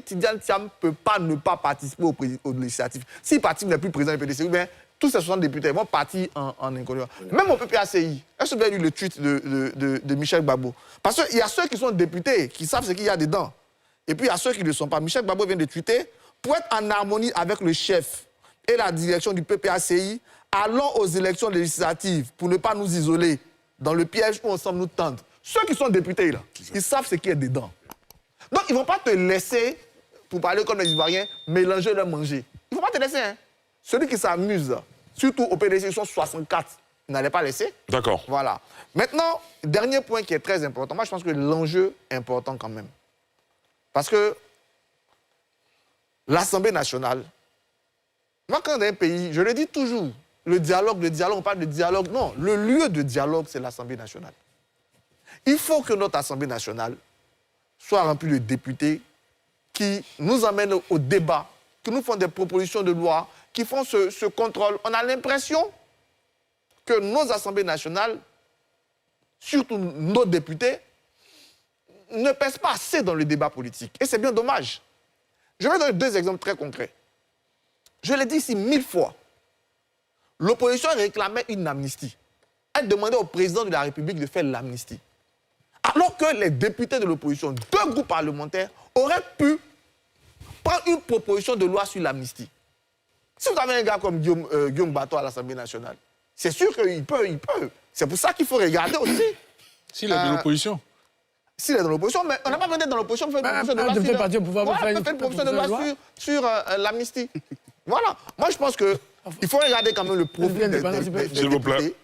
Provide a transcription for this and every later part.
Tidiane Thiam ne peut pas ne pas participer au législatif. Si le parti n'est plus président du PDC, bien, tous ces 60 députés vont partir en inconnu. Même au PPACI, est-ce que vous avez lu le tweet de Michel Gbagbo? Parce qu'il y a ceux qui sont députés, qui savent ce qu'il y a dedans. Et puis il y a ceux qui ne le sont pas. Michel Gbagbo vient de tweeter, pour être en harmonie avec le chef et la direction du PPACI, allons aux élections législatives pour ne pas nous isoler dans le piège où on semble nous tendre. Ceux qui sont députés, là, ils savent ce qu'il y a dedans. Donc, ils ne vont pas te laisser, pour parler comme les Ivoiriens, mélanger leur manger. Ils ne vont pas te laisser. Hein. Celui qui s'amuse, surtout au PDC, ils sont 64. Ils n'allaient pas laisser. D'accord. Voilà. Maintenant, dernier point qui est très important. Moi, je pense que l'enjeu est important quand même. Parce que l'Assemblée nationale, moi, quand dans un pays, je le dis toujours, le dialogue, on parle de dialogue. Non, le lieu de dialogue, c'est l'Assemblée nationale. Il faut que notre Assemblée nationale soit remplie de députés qui nous amènent au débat, qui nous font des propositions de loi, qui font ce contrôle. On a l'impression que nos assemblées nationales, surtout nos députés, ne pèsent pas assez dans le débat politique. Et c'est bien dommage. Je vais donner 2 exemples très concrets. Je l'ai dit ici 1000 fois. L'opposition réclamait une amnistie. Elle demandait au président de la République de faire l'amnistie. Alors que les députés de l'opposition, 2 groupes parlementaires, auraient pu prendre une proposition de loi sur l'amnistie. Si vous avez un gars comme Guillaume Bato à l'Assemblée nationale, c'est sûr qu'il peut, C'est pour ça qu'il faut regarder aussi. S'il est de l'opposition. S'il est dans l'opposition, mais on n'a pas besoin d'être dans l'opposition pour faire une proposition de loi sur l'amnistie. Voilà. Moi, je pense qu'il faut regarder quand même le profil des députés.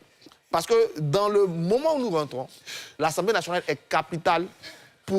Parce que dans le moment où nous rentrons, l'Assemblée nationale est capitale